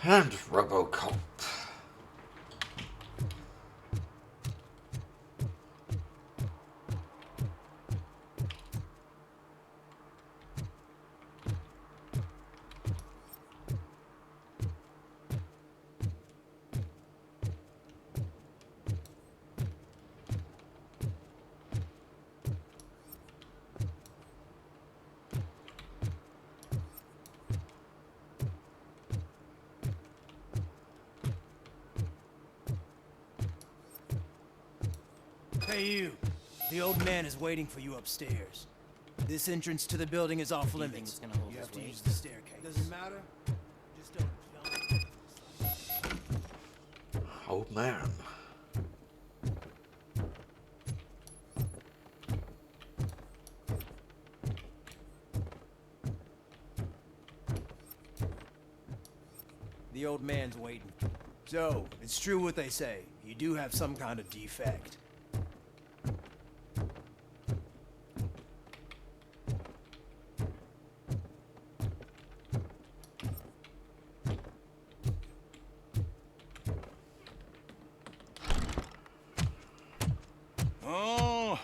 And Robocop. Hey you, the old man is waiting for you upstairs. This entrance to the building is off limits. You have to use the staircase. Doesn't matter. Just don't jump. Old man. The old man's waiting. So, it's true what they say. You do have some kind of defect. Oh,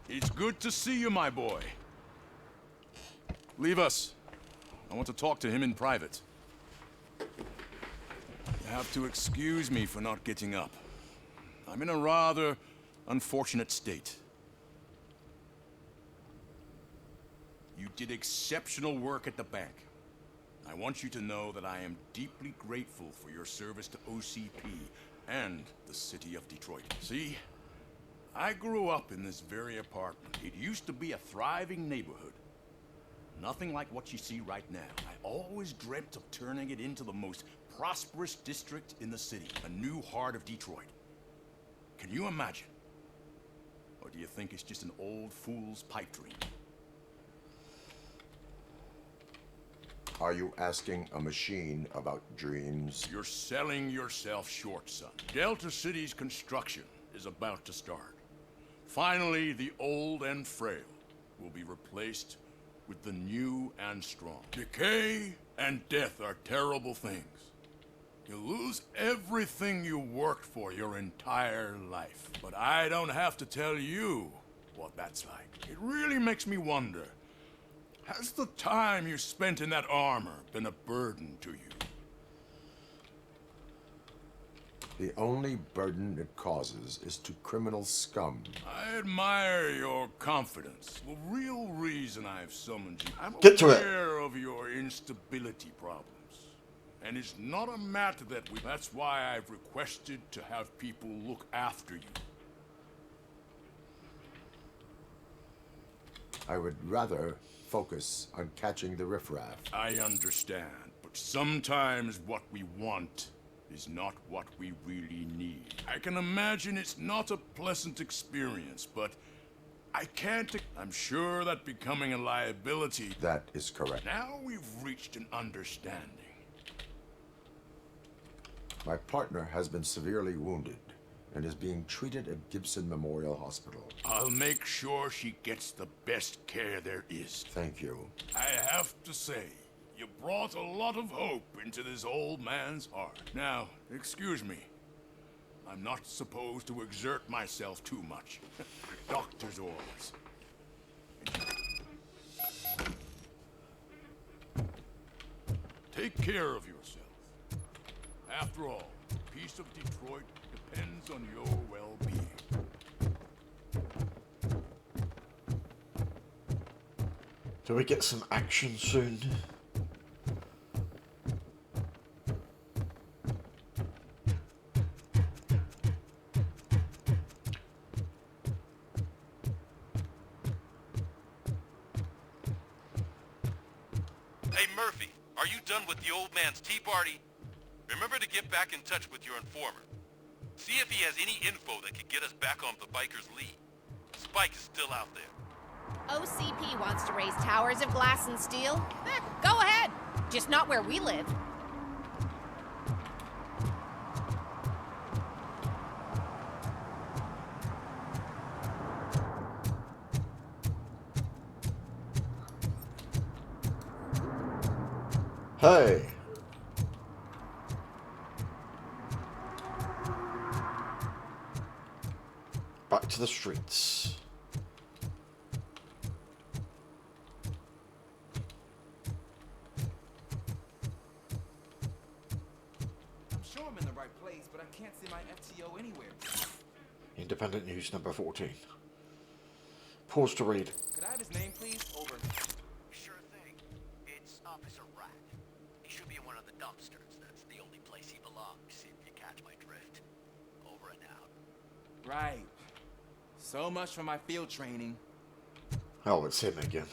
it's good to see you, my boy. Leave us. I want to talk to him in private. You have to excuse me for not getting up. I'm in a rather unfortunate state. You did exceptional work at the bank. I want you to know that I am deeply grateful for your service to OCP and the city of Detroit. See, I grew up in this very apartment. It used to be a thriving neighborhood. Nothing like what you see right now. I always dreamt of turning it into the most prosperous district in the city, a new heart of Detroit. Can you imagine? Or do you think it's just an old fool's pipe dream? Are you asking a machine about dreams? You're selling yourself short, son. Delta City's construction is about to start. Finally, the old and frail will be replaced with the new and strong. Decay and death are terrible things. You lose everything you worked for your entire life. But I don't have to tell you what that's like. It really makes me wonder, has the time you spent in that armor been a burden to you? The only burden it causes is to criminal scum. I admire your confidence. The real reason I've summoned you, I'm Get to it. aware of your instability problems. And it's not a matter that we... That's why I've requested to have people look after you. I would rather focus on catching the riffraff. I understand, but sometimes what we want is not what we really need. I can imagine it's not a pleasant experience, but I can't... I'm sure that becoming a liability... That is correct. Now we've reached an understanding. My partner has been severely wounded and is being treated at Gibson Memorial Hospital. I'll make sure she gets the best care there is. Thank you. I have to say, you brought a lot of hope into this old man's heart. Now, excuse me. I'm not supposed to exert myself too much. Doctor's orders. Take care of yourself. After all, the peace of Detroit depends on your well-being. Do we get some action soon? Hey Murphy, are you done with the old man's tea party? Remember to get back in touch with your informer. See if he has any info that could get us back on the biker's lead. Spike is still out there. OCP wants to raise towers of glass and steel. Go ahead. Just not where we live. Hey. to the streets. I'm sure I'm in the right place, but I can't see my FTO anywhere. Independent News number 14. Pause to read. Could I have his name, please? Over. Sure thing. It's Officer Rat. He should be in one of the dumpsters. That's the only place he belongs, if you catch my drift. Over and out. Right. So much for my field training. Oh, it's him again.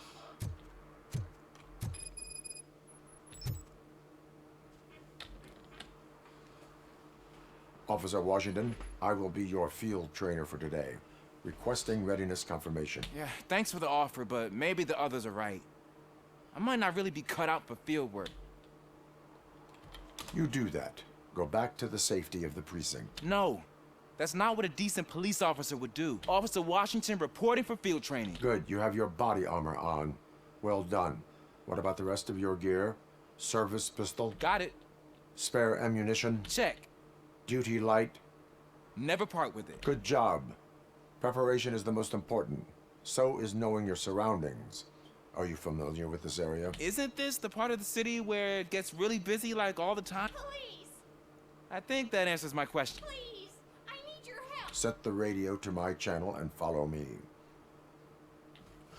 Officer Washington, I will be your field trainer for today. Requesting readiness confirmation. Yeah, thanks for the offer, but maybe the others are right. I might not really be cut out for field work. You do that. Go back to the safety of the precinct. No, that's not what a decent police officer would do. Officer Washington reporting for field training. Good, you have your body armor on. Well done. What about the rest of your gear? Service pistol? Got it. Spare ammunition? Check. Duty light? Never part with it. Good job. Preparation is the most important. So is knowing your surroundings. Are you familiar with this area? Isn't this the part of the city where it gets really busy like all the time? Please, I think that answers my question. please, I need your help. Set the radio to my channel and follow me.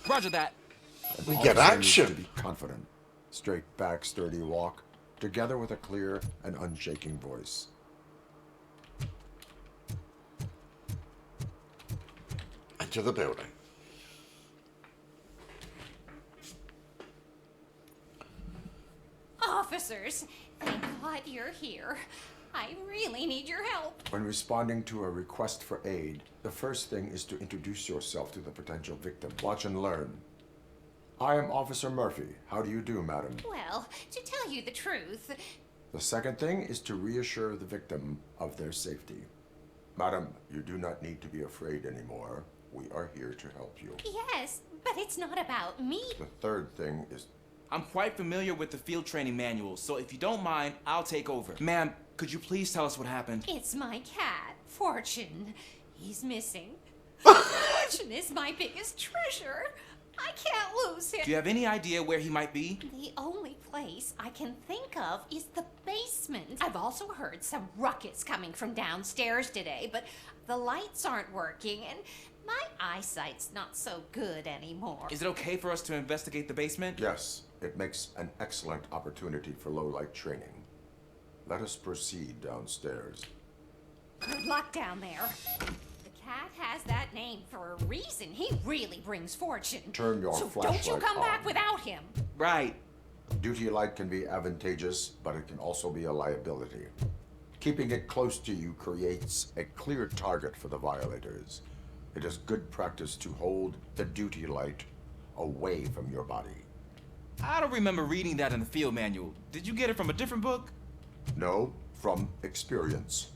Roger that. We get Officer needs action. To be confident. Straight back, sturdy walk, together with a clear and unshaking voice. Enter the building. Officers, thank God you're here. I really need your help. When responding to a request for aid, the first thing is to introduce yourself to the potential victim. Watch and learn. I am Officer Murphy. How do you do, madam? Well, to tell you the truth, The second thing is to reassure the victim of their safety. Madam, you do not need to be afraid anymore. We are here to help you. yes, but it's not about me. The third thing is I'm quite familiar with the field training manual, so if you don't mind, I'll take over. Ma'am, could you please tell us what happened? It's my cat, Fortune. He's missing. Fortune is my biggest treasure. I can't lose him. Do you have any idea where he might be? The only place I can think of is the basement. I've also heard some ruckus coming from downstairs today, but the lights aren't working and my eyesight's not so good anymore. Is it okay for us to investigate the basement? yes. It makes an excellent opportunity for low-light training. Let us proceed downstairs. Good luck down there. The cat has that name for a reason. He really brings fortune. Turn your so don't flashlight you come back on. without him. Right. Duty light can be advantageous, but it can also be a liability. Keeping it close to you creates a clear target for the violators. It is good practice to hold the duty light away from your body. I don't remember reading that in the field manual. Did you get it from a different book? No, from experience.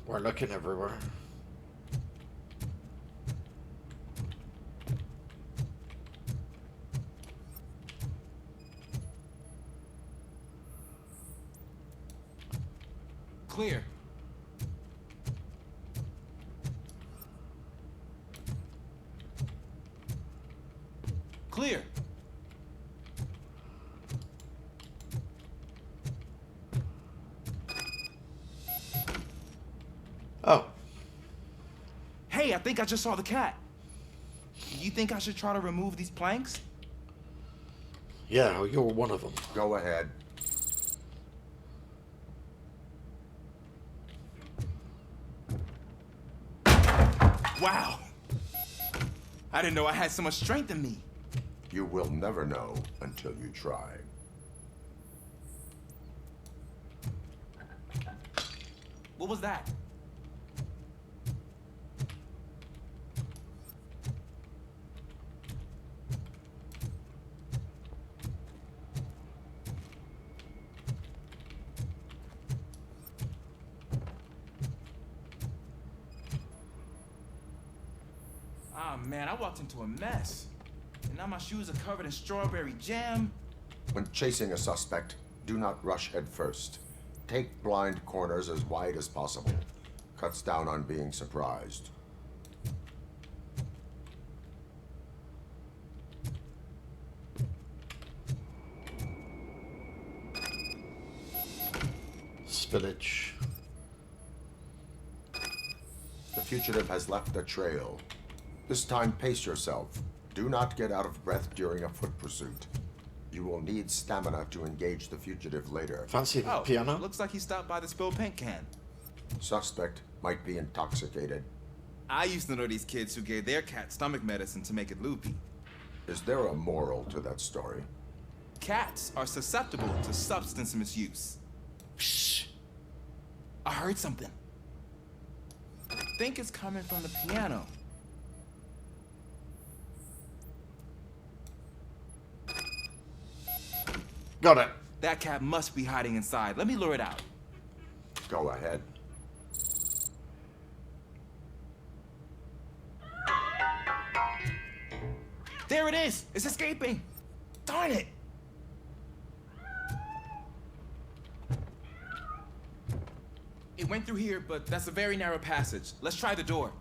We're looking everywhere. Clear. Clear. Oh, Hey, I think I just saw the cat. You think I should try to remove these planks? yeah, well, you're one of them. Go ahead. Wow. I didn't know I had so much strength in me. You will never know until you try. What was that? Ah, man, I walked into a mess. And Now my shoes are covered in strawberry jam. When chasing a suspect, do not rush head first. Take blind corners as wide as possible. Cuts down on being surprised. Spillage. The fugitive has left a trail. This time, pace yourself. Do not get out of breath during a foot pursuit. You will need stamina to engage the fugitive later. Fancy the Oh, piano? looks like he stopped by the spilled paint can. Suspect might be intoxicated. I used to know these kids who gave their cat stomach medicine to make it loopy. Is there a moral to that story? Cats are susceptible to substance misuse. Shh! I heard something. I think it's coming from the piano. Got it. That cat must be hiding inside. Let me lure it out. Go ahead. There it is! It's escaping! Darn it! It went through here, but that's a very narrow passage. Let's try the door.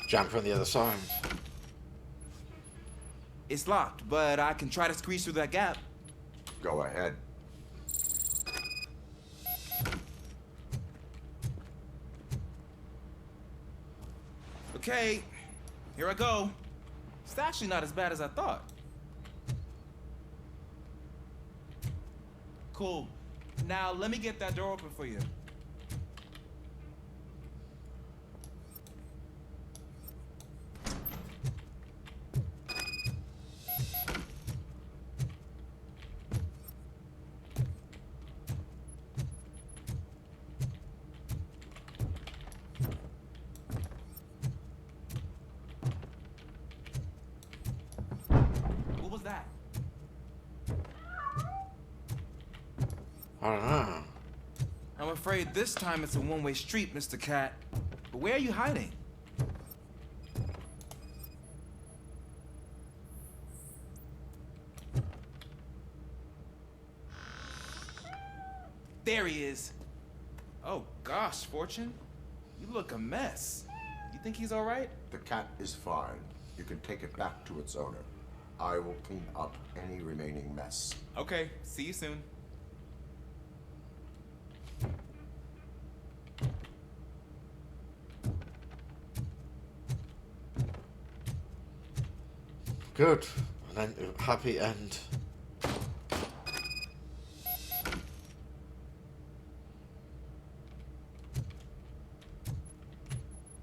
Jump from the other side. It's locked, but I can try to squeeze through that gap. Go ahead. Okay, here I go. It's actually not as bad as I thought. Cool. Now let me get that door open for you. What was that? I don't know. I'm afraid this time it's a one-way street, Mr. Cat. But where are you hiding? There he is. Oh gosh, Fortune. You look a mess. You think he's all right? The cat is fine. You can take it back to its owner. I will clean up any remaining mess. Okay, see you soon. Good. And then happy end.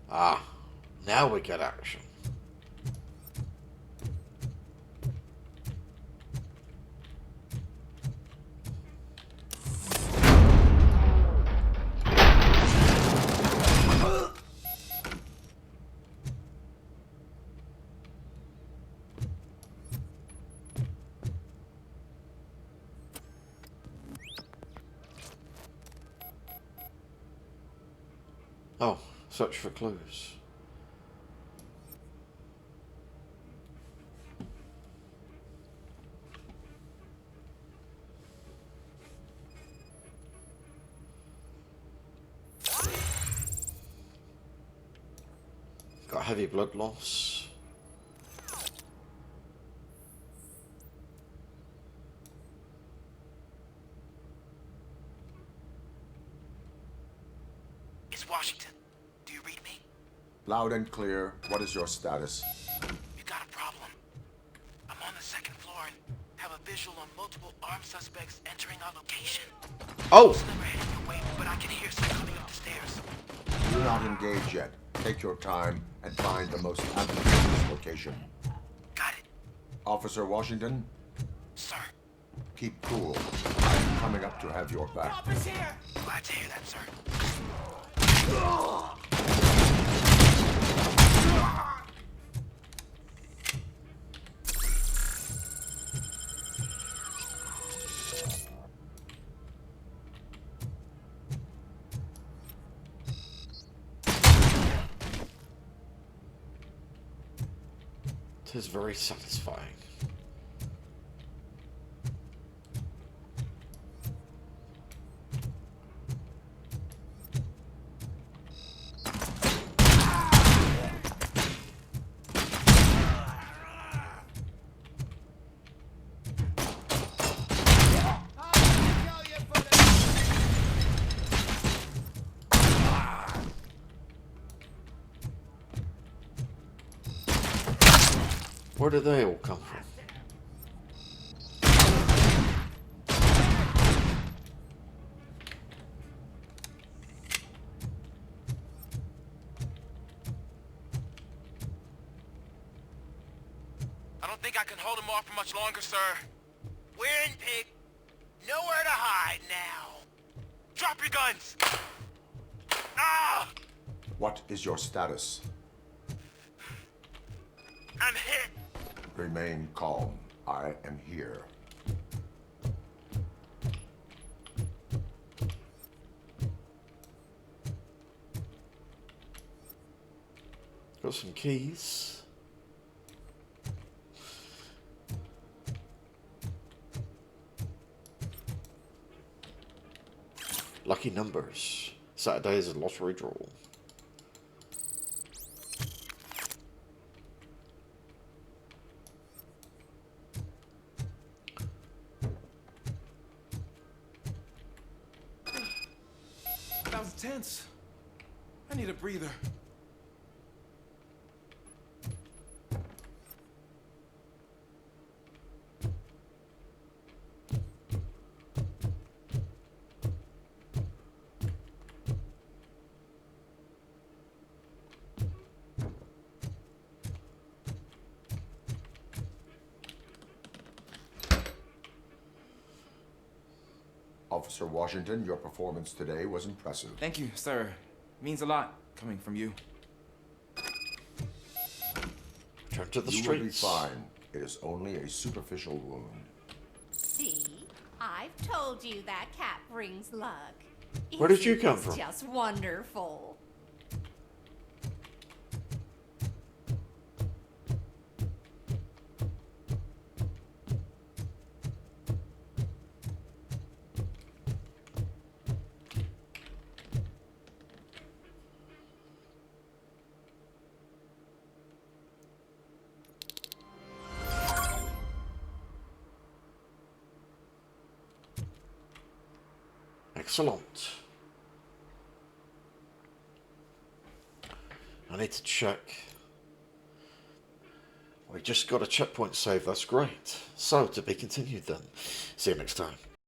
Ah, now we get action. Oh, search for clues. Got heavy blood loss. It's Washington. Do you read me? Loud and clear. What is your status? You got a problem. I'm on the second floor and have a visual on multiple armed suspects entering our location. Oh! Most of them are heading your way, but I can hear some coming up the stairs. Do not engage yet. Take your time and find the most advantageous location. Got it, Officer Washington, sir. keep cool. I'm coming up to have your back. Glad to hear that, sir. is very satisfying. Where did they all come from? I don't think I can hold him off for much longer, sir. We're in, pig. Nowhere to hide now. Drop your guns! Ah! What is your status? I'm hit! Remain calm. I am here. Got some keys. Lucky numbers. Saturday is a lottery draw. That was tense. I need a breather. Officer Washington, your performance today was impressive. Thank you, sir. Means a lot coming from you. Turn to the You will be streets. fine. It is only a superficial wound. See? I've told you that cat brings luck. Where did you Isn't come this from? Just wonderful. Excellent. I need to check. We just got a checkpoint save, that's great. So, to be continued then. See you next time.